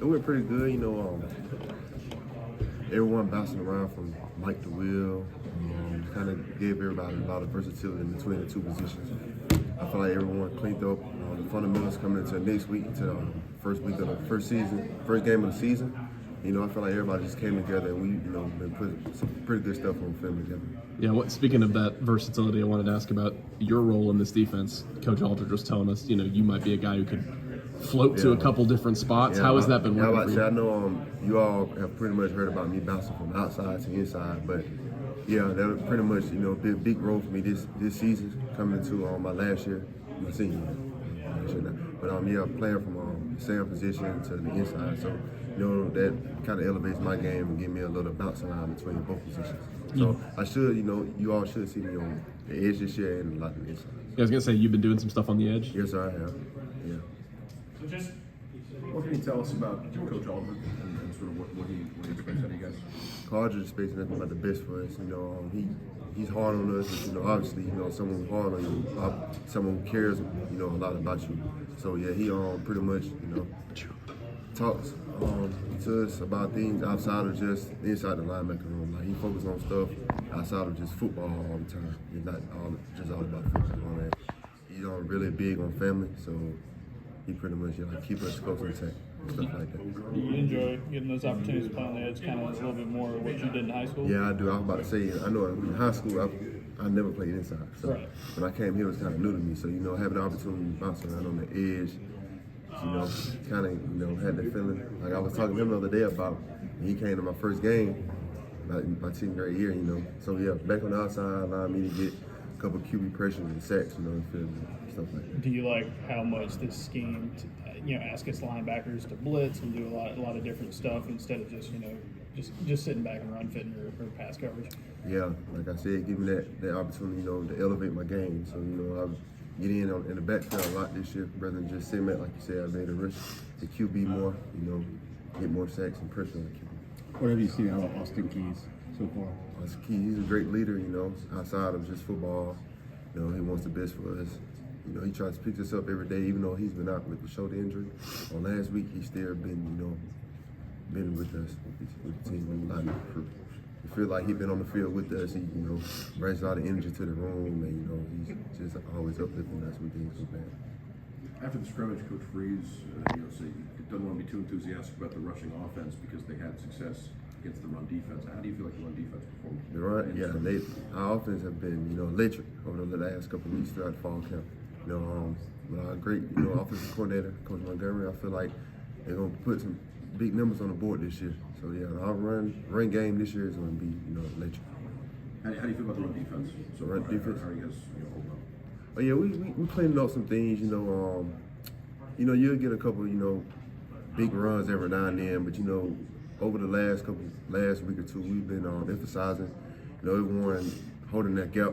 It went pretty good, everyone bouncing around from Mike to Will. Kind of gave everybody a lot of versatility in between the two positions. I feel like everyone cleaned up the fundamentals coming into next week, into the first week of the first game of the season. I feel like everybody just came together and we, been putting some pretty good stuff on film together. Yeah, speaking of that versatility, I wanted to ask about your role in this defense. Coach Aldridge was telling us, you might be a guy who could float to a couple different spots. How has that been working for you? I know you all have pretty much heard about me bouncing from outside to inside, but yeah, that was pretty much, be a big role for me this season, coming into my last year, my senior year. But playing from same position to the inside, so that kind of elevates my game and give me a little bounce around between both positions. So I should, you all should see me on the edge this year and a lot of the inside. I was gonna say you've been doing some stuff on the edge. Yes, sir, I have. Yeah. So just what can you tell us about Coach Auburn and sort of what he expects out of you guys? Coach expects nothing but the best for us. He's hard on us. Obviously, someone hard on you, someone who cares, a lot about you. So yeah, he pretty much, talks to us about things outside of just inside the linebacker room. Like he focuses on stuff outside of just football all the time. It's not all about football. He's really big on family, so he pretty much keep us close and tight and stuff like that. Do you enjoy getting those opportunities to play on the edge, kind of a little bit more of what you did in high school? Yeah, I do. I was about to say, I know in high school I never played inside, so right. When I came here it was kind of new to me. So having the opportunity to bounce around on the edge, kind of had that feeling. Like I was talking to him the other day about when he came to my first game, my senior grade year. So yeah, back on the outside allowed me to get a couple of QB pressures and sacks, and stuff like that. Do you like how much this scheme, ask us linebackers to blitz and do a lot of different stuff instead of just sitting back and run fitting or pass coverage? Yeah, like I said, give me that opportunity, to elevate my game. So I get in the backfield a lot this year, rather than just sitting back like you said. I made a risk to QB more, get more sacks and pressure on the QB. What have you seen out of Austin Keys so far? Austin Keys, he's a great leader, outside of just football. He wants the best for us. He tries to pick us up every day, even though he's been out with the shoulder injury. Last week, he's still been, been with us, with the team, and a lot of the crew. I feel like he's been on the field with us. He, brings a lot of energy to the room, and he's just always uplifting us when things go bad. After the scrimmage, Coach Freeze, said he doesn't want to be too enthusiastic about the rushing offense because they had success against the run defense. How do you feel like the run defense performed? Our offense have been, electric over the last couple of weeks throughout the fall camp. With our great, offensive coordinator, Coach Montgomery, I feel like they're gonna put some big numbers on the board this year. So yeah, our run game this year is gonna be, electric. How do you feel about the run defense? So run defense. How are you guys holding up? Oh yeah, we cleaning up some things. You'll get a couple, big runs every now and then, but over the last week or two, we've been emphasizing, everyone holding that gap.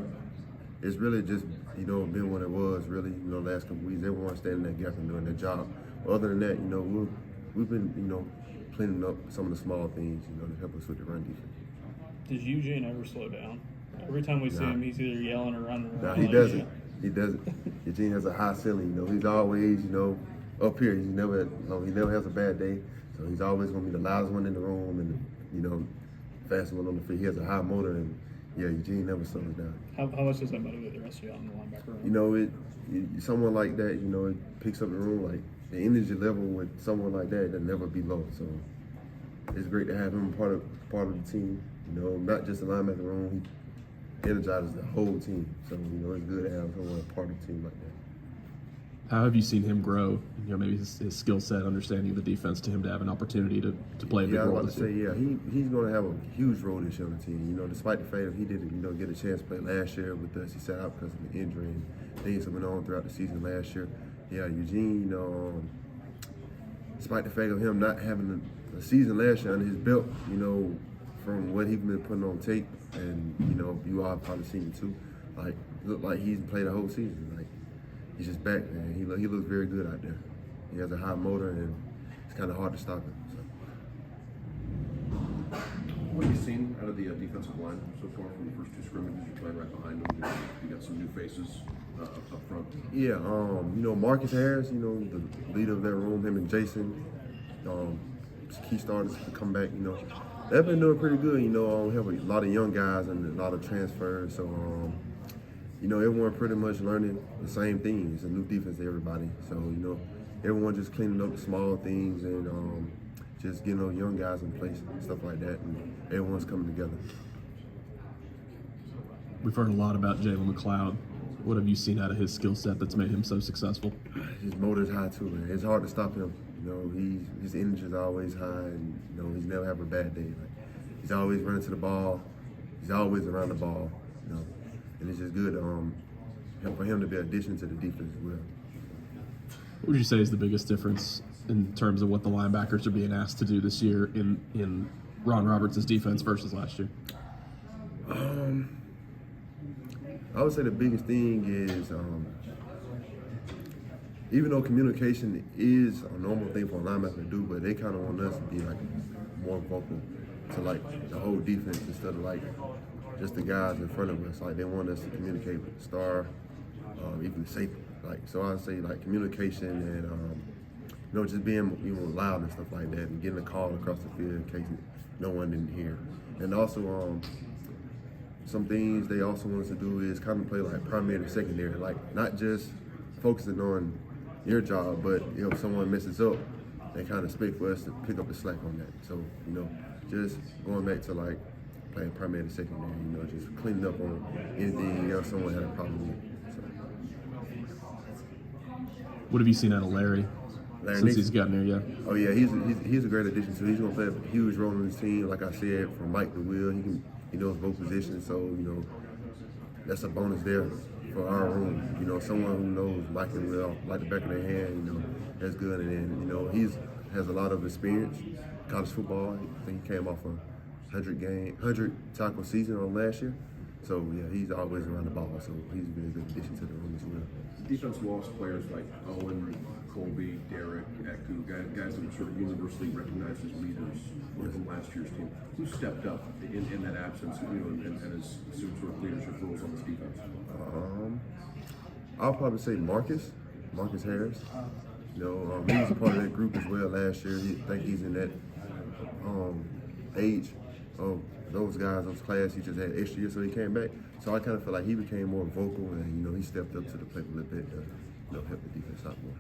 It's really just, been what it was really, last couple weeks. Everyone standing that gap and doing their job. But other than that, we've been, cleaning up some of the small things, to help us with the run defense. Does Eugene ever slow down? Every time we see him, he's either yelling or running. Nah, he doesn't. He doesn't. Eugene has a high ceiling. He's always, up here. He never has a bad day. So he's always gonna be the loudest one in the room and fastest one on the field. He has a high motor, and yeah, Eugene never slows down. How much does that motivate the rest of you on the linebacker room? Someone like that, it picks up the room. Like the energy level with someone like that never be low. So it's great to have him part of the team. Not just the linebacker room. He energizes the whole team. So it's good to have someone part of the team like that. How have you seen him grow? Maybe his skill set, understanding the defense, to him to have an opportunity to play a big role. I was about to say, he's going to have a huge role this year on the team. Despite the fact that he didn't, get a chance to play last year with us, he sat out because of the injury and things that went on throughout the season last year. Yeah, Eugene, despite the fact of him not having a season last year under his belt, from what he's been putting on tape, and you all have probably seen it too. Like, looked like he's played the whole season. Like, he's just back, man. He looks very good out there. He has a high motor, and it's kind of hard to stop him. So. What have you seen out of the defensive line so far from the first two scrimmages? You played right behind them. You got some new faces up front. Yeah, Marcus Harris, the leader of that room, him and Jason, key starters to come back. You know, they've been doing pretty good. You know, we have a lot of young guys and a lot of transfers. So, you know, everyone pretty much learning the same thing. It's a new defense to everybody. So, you know, everyone just cleaning up the small things and just getting those young guys in place and stuff like that. And everyone's coming together. We've heard a lot about Jalen McLeod. What have you seen out of his skill set that's made him so successful? His motor's high too, man. It's hard to stop him. You know, his energy is always high, and you know, he's never have a bad day. Like, he's always running to the ball. He's always around the ball. You know, and it's just good for him to be an addition to the defense as well. What would you say is the biggest difference in terms of what the linebackers are being asked to do this year in Ron Roberts' defense versus last year? I would say the biggest thing is, even though communication is a normal thing for a linebacker to do, but they kind of want us to be like more vocal to like the whole defense instead of like just the guys in front of us. Like they want us to communicate with the star, even the safety. Like so, I'd say like communication and you know, just being loud and stuff like that, and getting a call across the field in case no one didn't hear. And also, some things they also want us to do is kind of play like primary and secondary, like not just focusing on your job, but you know, if someone messes up, they kind of expect for us to pick up the slack on that. So, you know, just going back to like playing primary and secondary, you know, just cleaning up on anything else someone had a problem with. So. What have you seen out of Larry since Nixon, he's gotten there? Yeah. Oh yeah, he's a great addition. So he's gonna play a huge role in this team. Like I said, from Mike to Will, he knows both positions. So you know, that's a bonus there for our room. You know, someone who knows Mike and Will like the back of their hand. You know, that's good. And then you know, has a lot of experience. College football. I think he came off a 100 tackle season on last year. So yeah, he's always around the ball. So he's been a good addition to the room as well. Defense lost players like Owen, Colby, Derek, Eku, guys that were sort of universally recognized as leaders from last year's team. Who stepped up in that absence, you know, and has assumed sort of leadership roles on this defense? I'll probably say Marcus Harris. You know, he was a part of that group as well last year. I think he's in that age of those guys, those class. He just had extra year, so he came back. So I kind of feel like he became more vocal, and you know, he stepped up to the plate a little bit to help the defense out more.